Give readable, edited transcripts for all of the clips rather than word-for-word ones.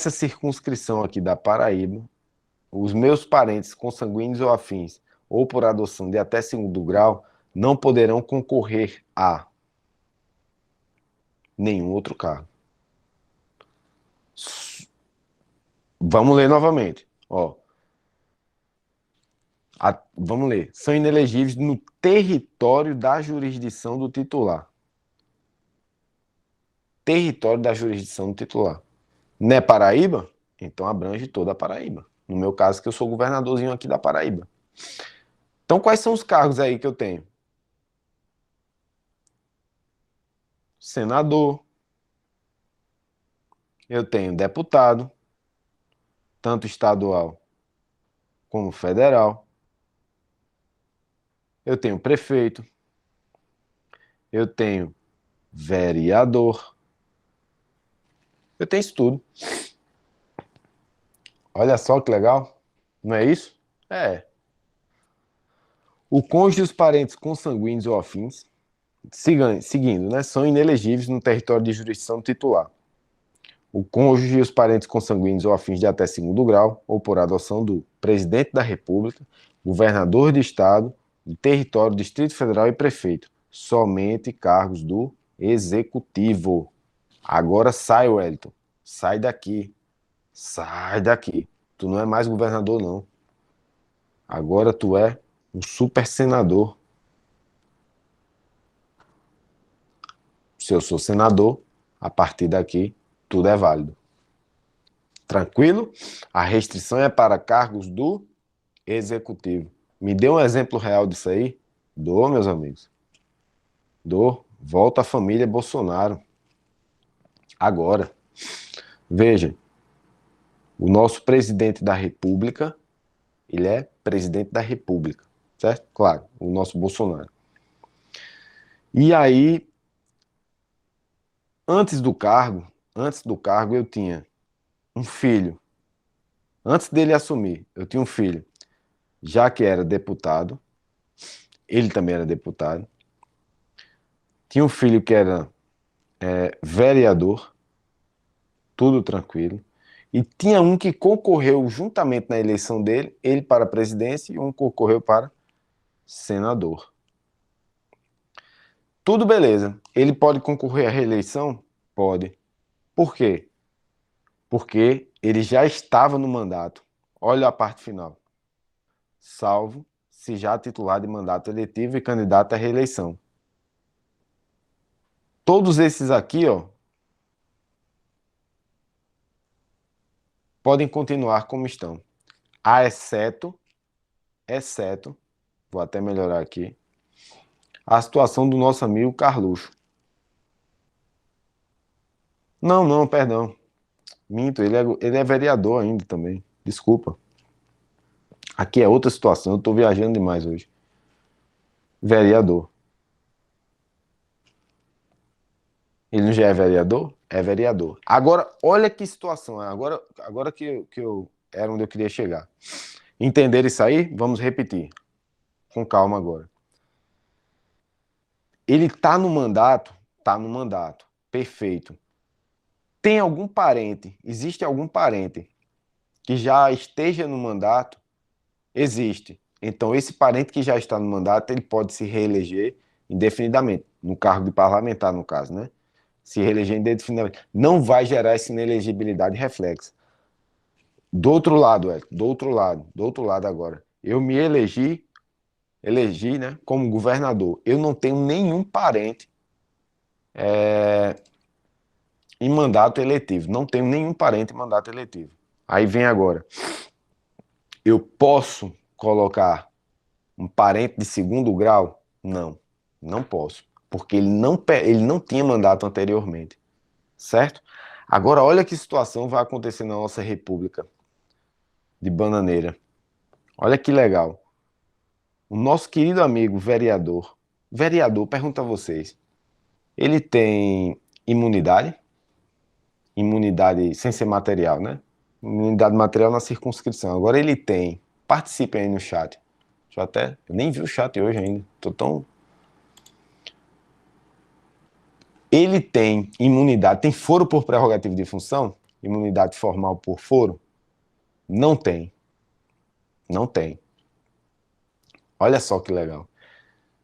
Essa circunscrição aqui da Paraíba, os meus parentes consanguíneos ou afins, ou por adoção de até segundo grau, não poderão concorrer a nenhum outro cargo. Vamos ler novamente. Ó, vamos ler. São inelegíveis no território da jurisdição do titular. Território da jurisdição do titular. Não é Paraíba? Então abrange toda a Paraíba. No meu caso, que eu sou governadorzinho aqui da Paraíba. Então, quais são os cargos aí que eu tenho? Senador. Eu tenho deputado, tanto estadual como federal. Eu tenho prefeito. Eu tenho vereador. Eu tenho isso tudo. Olha só que legal. Não é isso? É. O cônjuge e os parentes consanguíneos ou afins, seguindo, né, são inelegíveis no território de jurisdição titular. O cônjuge e os parentes consanguíneos ou afins de até segundo grau, ou por adoção do presidente da República, governador de estado, do território, Distrito Federal e prefeito. Somente cargos do executivo. Agora sai, Wellington. Sai daqui. Sai daqui. Tu não é mais governador, não. Agora tu é um super senador. Se eu sou senador, a partir daqui, tudo é válido. Tranquilo? A restrição é para cargos do executivo. Me dê um exemplo real disso aí? Dou, meus amigos. Dou. Volta à família Bolsonaro. Agora. Veja, o nosso presidente da República, ele é presidente da República, certo? Claro, o nosso Bolsonaro. E aí, antes do cargo eu tinha um filho. Antes dele assumir, eu tinha um filho, já que era deputado, ele também era deputado. Tinha um filho que era vereador, tudo tranquilo. E tinha um que concorreu juntamente na eleição dele, ele para a presidência e um concorreu para senador. Tudo beleza. Ele pode concorrer à reeleição? Pode. Por quê? Porque ele já estava no mandato. Olha a parte final. Salvo se já titular de mandato eletivo e candidato à reeleição. Todos esses aqui, ó, podem continuar como estão. Exceto, vou até melhorar aqui, a situação do nosso amigo Carluxo. Não, perdão. Minto, ele é vereador ainda também. Desculpa. Aqui é outra situação, eu estou viajando demais hoje. Vereador. Ele não já é vereador? É vereador. Agora, olha que situação. Agora que eu era onde eu queria chegar. Entender isso aí? Vamos repetir. Com calma agora. Ele está no mandato? Está no mandato. Perfeito. Tem algum parente? Existe algum parente que já esteja no mandato? Existe. Então, esse parente que já está no mandato, ele pode se reeleger indefinidamente, no cargo de parlamentar, no caso, né? Se reeleger indefinidamente. Não vai gerar essa inelegibilidade reflexa. Do outro lado, do outro lado agora. Eu me elegi, né, como governador. Eu não tenho nenhum parente em mandato eletivo. Não tenho nenhum parente em mandato eletivo. Aí vem agora. Eu posso colocar um parente de segundo grau? Não posso. Porque ele não tinha mandato anteriormente. Certo? Agora, olha que situação vai acontecer na nossa república de bananeira. Olha que legal. O nosso querido amigo vereador, pergunta a vocês, ele tem imunidade? Imunidade sem ser material, né? Imunidade material na circunscrição. Agora ele tem. Participem aí no chat. Eu nem vi o chat hoje ainda. Tô tão... Ele tem imunidade, tem foro por prerrogativa de função? imunidade formal por foro? Não tem. Não tem. Olha só que legal.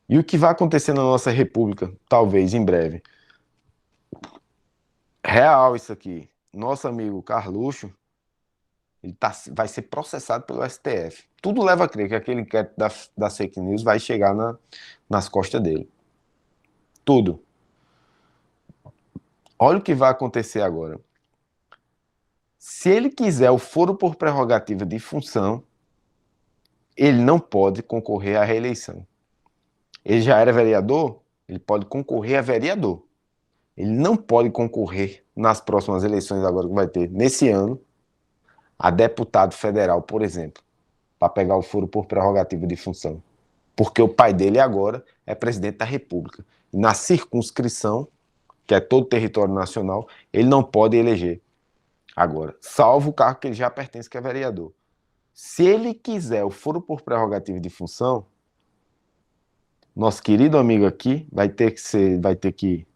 E o que vai acontecer na nossa república, talvez em breve? Real isso aqui. Nosso amigo Carluxo, vai ser processado pelo STF. Tudo leva a crer que aquele inquérito da fake news vai chegar nas costas dele. Tudo. Olha o que vai acontecer agora. Se ele quiser o foro por prerrogativa de função, ele não pode concorrer à reeleição. Ele já era vereador, ele pode concorrer a vereador. Ele não pode concorrer nas próximas eleições agora que vai ter nesse ano a deputado federal, por exemplo, para pegar o foro por prerrogativa de função. Porque o pai dele agora é presidente da República. E na circunscrição, que é todo o território nacional, ele não pode eleger agora, salvo o cargo que ele já pertence, que é vereador. Se ele quiser o foro por prerrogativa de função, nosso querido amigo aqui vai ter que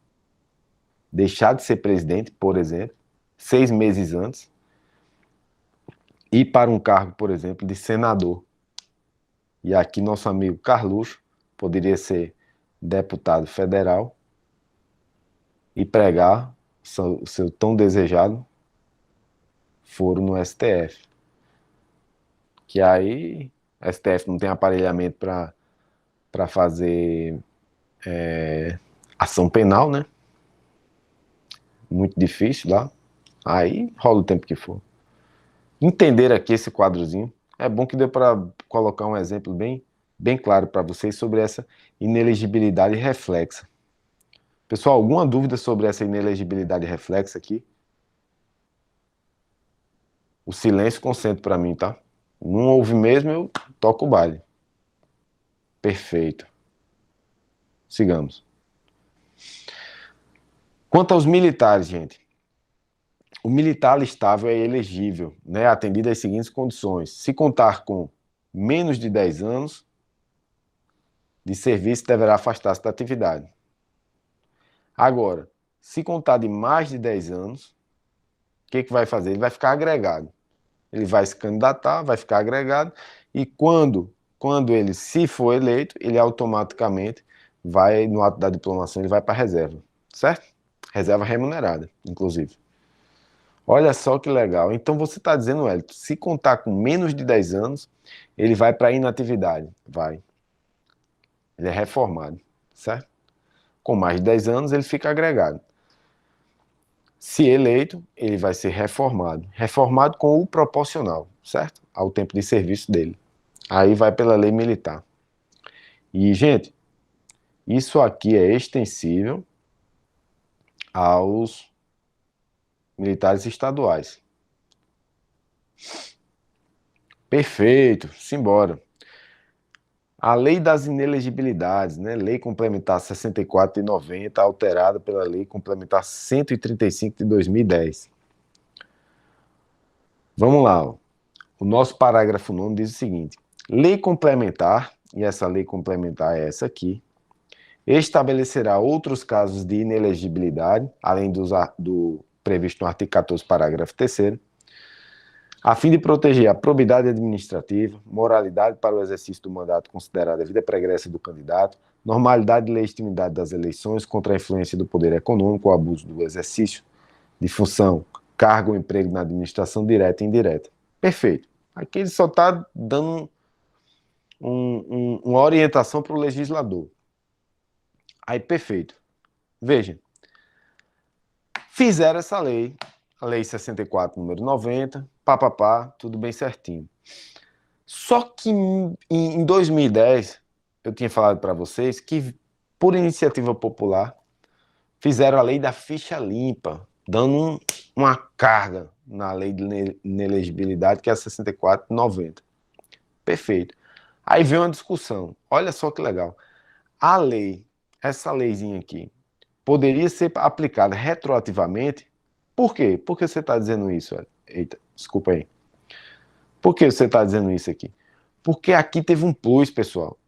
deixar de ser presidente, por exemplo, 6 meses antes, ir para um cargo, por exemplo, de senador. E aqui nosso amigo Carluxo poderia ser deputado federal e pregar o seu tão desejado foro no STF. Que aí o STF não tem aparelhamento para fazer ação penal, né? Muito difícil lá. Aí rola o tempo que for. Entender aqui esse quadrozinho. É bom que deu para colocar um exemplo bem claro para vocês sobre essa inelegibilidade reflexa. Pessoal, alguma dúvida sobre essa inelegibilidade reflexa aqui? O silêncio concentra para mim, tá? Não ouve mesmo, eu toco o baile. Perfeito. Sigamos. Quanto aos militares, gente. O militar alistável é elegível, né, atendido às seguintes condições. Se contar com menos de 10 anos de serviço, deverá afastar-se da atividade. Agora, se contar de mais de 10 anos, o que vai fazer? Ele vai ficar agregado. Ele vai se candidatar, vai ficar agregado, e quando ele, se for eleito, ele automaticamente vai, no ato da diplomação, ele vai para a reserva, certo? Reserva remunerada, inclusive. Olha só que legal. Então você está dizendo, Hélio, se contar com menos de 10 anos, ele vai para a inatividade. Vai. Ele é reformado, certo? Com mais de 10 anos, ele fica agregado. Se eleito, ele vai ser reformado. Reformado com o proporcional, certo? Ao tempo de serviço dele. Aí vai pela lei militar. E, gente, isso aqui é extensível aos militares estaduais. Perfeito, simbora. A lei das inelegibilidades, né? Lei Complementar 64 de 90, alterada pela Lei Complementar 135 de 2010. Vamos lá, ó. O nosso parágrafo 9 diz o seguinte: Lei Complementar, e essa lei complementar é essa aqui, estabelecerá outros casos de inelegibilidade, além do previsto no artigo 14, parágrafo 3º, a fim de proteger a probidade administrativa, moralidade para o exercício do mandato considerada a vida pregressa do candidato, normalidade e legitimidade das eleições contra a influência do poder econômico, o abuso do exercício de função, cargo ou emprego na administração direta e indireta. Perfeito. Aqui ele só está dando uma orientação para o legislador. Aí, perfeito. Veja, fizeram essa lei, a Lei 64, número 90, tudo bem certinho. Só que em 2010, eu tinha falado para vocês que, por iniciativa popular, fizeram a lei da ficha limpa, dando uma carga na lei de inelegibilidade, que é a 64/90. Perfeito. Aí vem uma discussão. Olha só que legal. A lei, essa leizinha aqui, poderia ser aplicada retroativamente. Por quê? Por que você está dizendo isso? Eita, desculpa aí. Por que você está dizendo isso aqui? Porque aqui teve um plus, pessoal.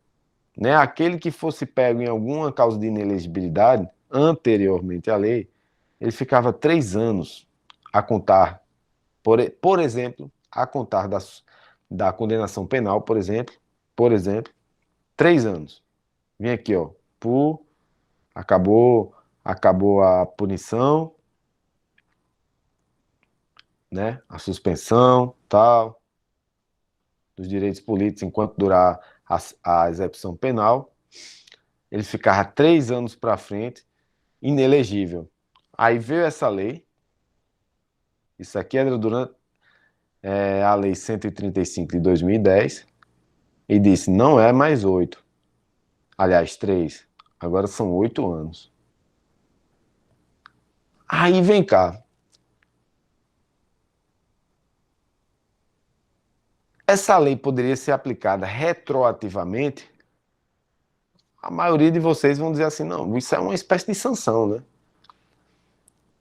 Né? Aquele que fosse pego em alguma causa de inelegibilidade, anteriormente à lei, ele ficava 3 anos a contar Por exemplo, a contar da condenação penal, por exemplo, 3 anos. Vem aqui, ó, acabou, acabou a punição, né? A suspensão, tal, dos direitos políticos enquanto durar a execução penal. Ele ficava 3 anos para frente, inelegível. Aí veio essa lei, isso aqui era durante a lei 135 de 2010, e disse, não é mais 8. Aliás, 3. Agora são 8 anos. Aí vem cá. Essa lei poderia ser aplicada retroativamente? A maioria de vocês vão dizer assim, não, isso é uma espécie de sanção, né?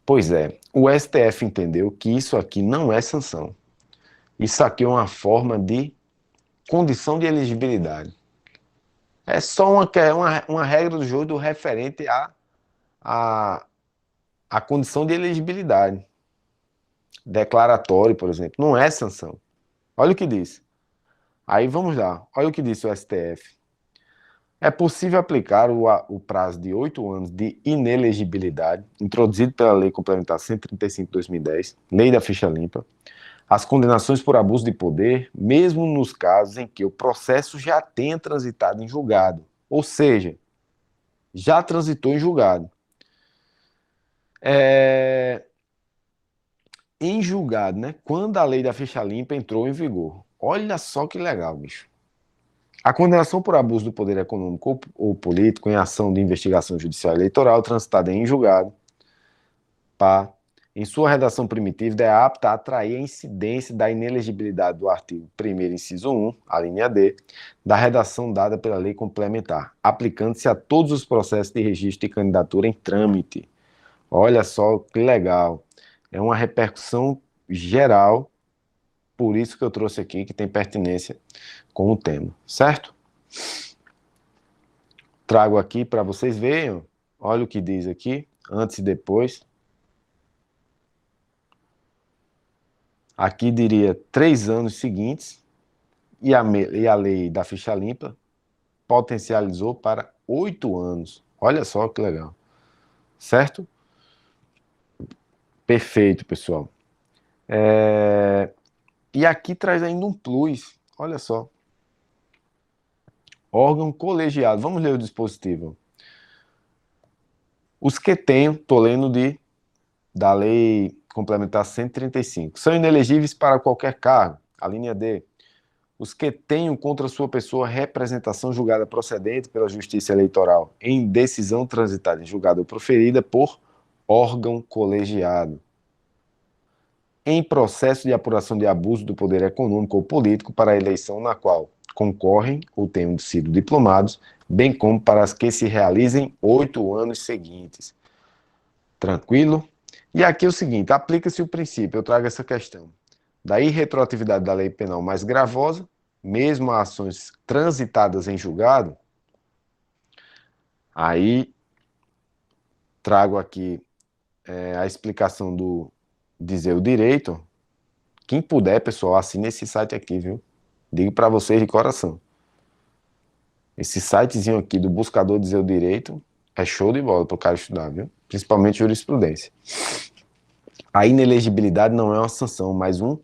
Pois é, o STF entendeu que isso aqui não é sanção. Isso aqui é uma forma de condição de elegibilidade. É só uma regra do jogo referente a, a condição de elegibilidade. Declaratório, por exemplo, não é sanção. Olha o que diz. Aí vamos lá, olha o que disse o STF. É possível aplicar o prazo de 8 anos de inelegibilidade, introduzido pela Lei Complementar 135 de 2010, Lei da Ficha Limpa, às condenações por abuso de poder, mesmo nos casos em que o processo já tenha transitado em julgado. Ou seja, já transitou em julgado. Em julgado, né? Quando a Lei da Ficha Limpa entrou em vigor. Olha só que legal, bicho. A condenação por abuso do poder econômico ou político em ação de investigação judicial eleitoral transitada em julgado, pá, em sua redação primitiva, é apta a atrair a incidência da inelegibilidade do artigo 1º, inciso 1, a linha D, da redação dada pela lei complementar, aplicando-se a todos os processos de registro de candidatura em trâmite. Olha só que legal. É uma repercussão geral, por isso que eu trouxe aqui, que tem pertinência com o tema, certo? Trago aqui para vocês verem, olha o que diz aqui, antes e depois. Aqui diria 3 anos seguintes, e a lei da ficha limpa potencializou para 8 anos. Olha só que legal, certo? Perfeito, pessoal. E aqui traz ainda um plus, olha só. Órgão colegiado, vamos ler o dispositivo. Os que tenham, estou lendo da lei complementar 135, são inelegíveis para qualquer cargo, a linha D. Os que tenham contra sua pessoa representação julgada procedente pela Justiça Eleitoral em decisão transitada em julgado ou proferida por órgão colegiado. Em processo de apuração de abuso do poder econômico ou político para a eleição na qual concorrem ou tenham sido diplomados, bem como para as que se realizem 8 anos seguintes. Tranquilo? E aqui é o seguinte, aplica-se o princípio, eu trago essa questão, da irretroatividade da lei penal mais gravosa, mesmo a ações transitadas em julgado. Aí trago aqui a explicação do dizer o direito. Quem puder, pessoal, assine esse site aqui, viu? Digo para vocês de coração. Esse sitezinho aqui do buscador dizer o direito é show de bola para o cara estudar, viu? Principalmente jurisprudência. A inelegibilidade não é uma sanção, mas um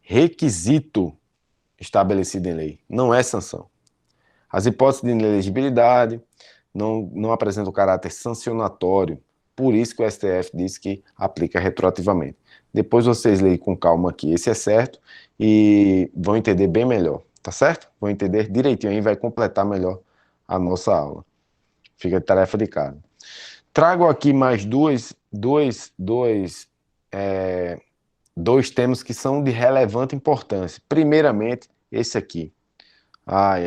requisito estabelecido em lei. Não é sanção. As hipóteses de inelegibilidade não apresentam caráter sancionatório. Por isso que o STF diz que aplica retroativamente. Depois vocês leem com calma aqui. Esse é certo e vão entender bem melhor. Tá certo? Vão entender direitinho e vai completar melhor a nossa aula. Fica de tarefa de casa. Trago aqui mais dois temas que são de relevante importância. Primeiramente, esse aqui.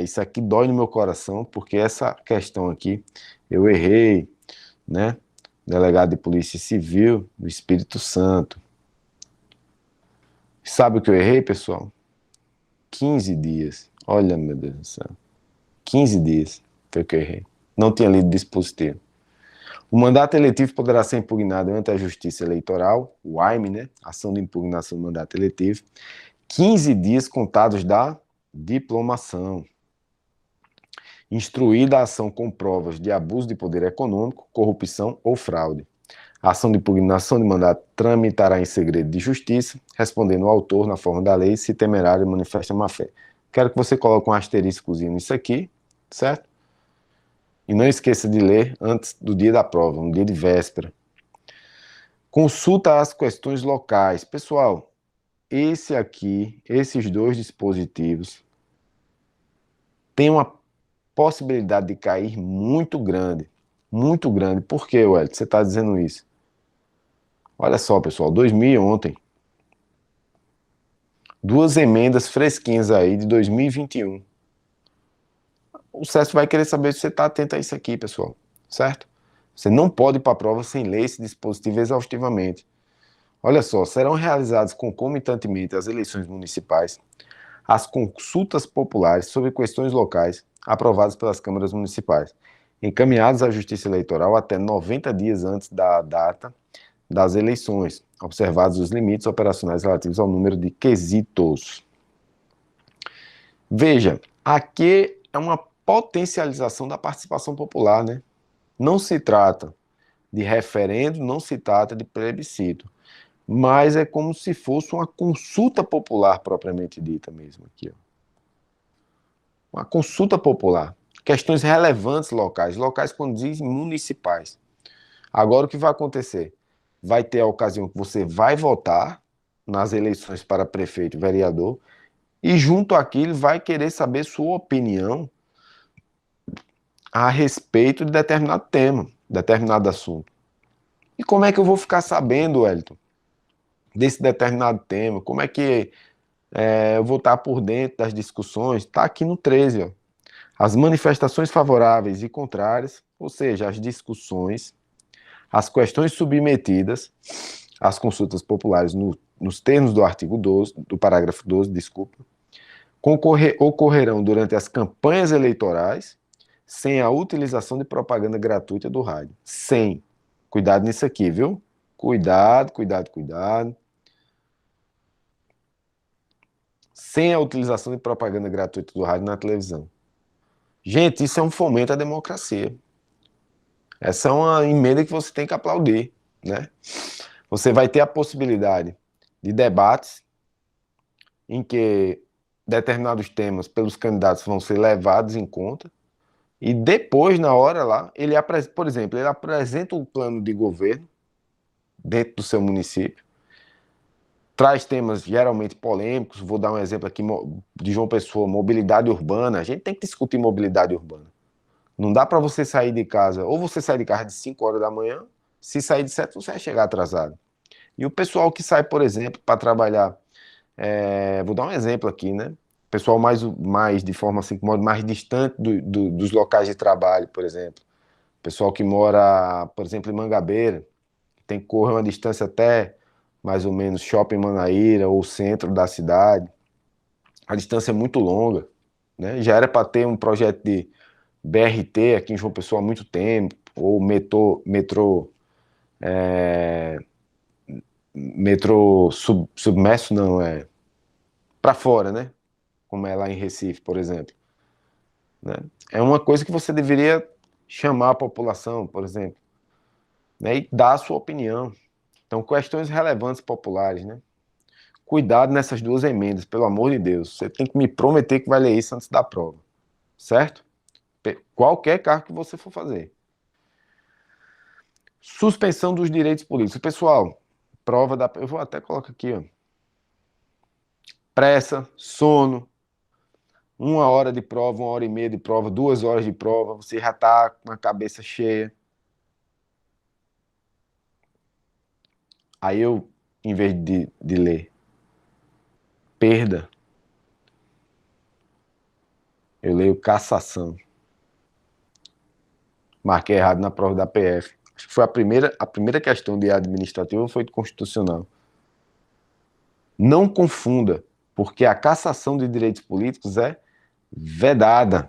Isso aqui dói no meu coração, porque essa questão aqui, eu errei, né? Delegado de Polícia Civil do Espírito Santo. Sabe o que eu errei, pessoal? 15 dias. Olha, meu Deus do céu. 15 dias foi o que eu errei. Não tinha lido o dispositivo. O mandato eletivo poderá ser impugnado ante a Justiça Eleitoral, o AIME, né? Ação de impugnação do mandato eletivo, 15 dias contados da diplomação. Instruída a ação com provas de abuso de poder econômico, corrupção ou fraude. A ação de impugnação de mandato tramitará em segredo de justiça, respondendo ao autor na forma da lei, se temerário manifesta má-fé. Quero que você coloque um asteriscozinho nisso aqui, certo? E não esqueça de ler antes do dia da prova, um dia de véspera. Consulta as questões locais. Pessoal, esses dois dispositivos têm uma possibilidade de cair muito grande. Muito grande. Por que, Wellington, você está dizendo isso? Olha só, pessoal, 2000 ontem. Duas emendas fresquinhas aí de 2021. O CESP vai querer saber se você está atento a isso aqui, pessoal. Certo? Você não pode ir para a prova sem ler esse dispositivo exaustivamente. Olha só, serão realizadas concomitantemente às eleições municipais as consultas populares sobre questões locais aprovadas pelas câmaras municipais, encaminhadas à Justiça Eleitoral até 90 dias antes da data das eleições, observados os limites operacionais relativos ao número de quesitos. Veja, aqui é uma potencialização da participação popular, né? Não se trata de referendo, não se trata de plebiscito, mas é como se fosse uma consulta popular propriamente dita mesmo aqui, ó. Uma consulta popular. Questões relevantes locais, locais quando diz municipais. Agora o que vai acontecer? Vai ter a ocasião que você vai votar nas eleições para prefeito e vereador, e junto àquilo vai querer saber sua opinião a respeito de determinado tema, determinado assunto. E como é que eu vou ficar sabendo, Wellington, desse determinado tema? Como é que eu vou estar por dentro das discussões? Está aqui no 13, ó. As manifestações favoráveis e contrárias, ou seja, as discussões, as questões submetidas às consultas populares nos termos do artigo 12, do parágrafo 12, desculpa, ocorrerão durante as campanhas eleitorais sem a utilização de propaganda gratuita do rádio. Sem. Cuidado nisso aqui, viu? Cuidado, cuidado, cuidado. Sem a utilização de propaganda gratuita do rádio na televisão. Gente, isso é um fomento à democracia. Essa é uma emenda que você tem que aplaudir, né? Você vai ter a possibilidade de debates em que determinados temas pelos candidatos vão ser levados em conta e depois, na hora lá, por exemplo, ele apresenta um plano de governo dentro do seu município, traz temas geralmente polêmicos. Vou dar um exemplo aqui de João Pessoa, mobilidade urbana. A gente tem que discutir mobilidade urbana. Não dá para você sair de casa, ou você sai de casa de 5 horas da manhã, se sair de 7, você vai chegar atrasado. E o pessoal que sai, por exemplo, para trabalhar, vou dar um exemplo aqui, né? Pessoal mais de forma assim, mais distante dos locais de trabalho, por exemplo. Pessoal que mora, por exemplo, em Mangabeira, tem que correr uma distância até mais ou menos Shopping Manaíra ou centro da cidade. A distância é muito longa, né? Já era para ter um projeto de BRT aqui em João Pessoa há muito tempo, ou metrô submerso, não, para fora, né? Como é lá em Recife, por exemplo. Né? É uma coisa que você deveria chamar a população, por exemplo, né? E dar a sua opinião. Então, questões relevantes populares, né? Cuidado nessas duas emendas, pelo amor de Deus. Você tem que me prometer que vai ler isso antes da prova, certo? Qualquer cargo que você for fazer. Suspensão dos direitos políticos. Pessoal, prova da... Eu vou até colocar aqui, ó. Pressa, sono, 1 hora de prova, 1 hora e meia de prova, 2 horas de prova, você já está com a cabeça cheia. Aí eu, em vez de ler perda, eu leio cassação. Marquei errado na prova da PF. Acho que foi a primeira questão de administrativa, foi de constitucional. Não confunda, porque a cassação de direitos políticos é vedada.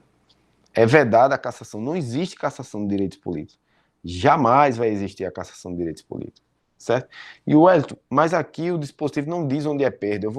É vedada a cassação. Não existe cassação de direitos políticos. jamais vai existir a cassação de direitos políticos, certo? E o Wellington, mas aqui o dispositivo não diz onde é perda. Eu vou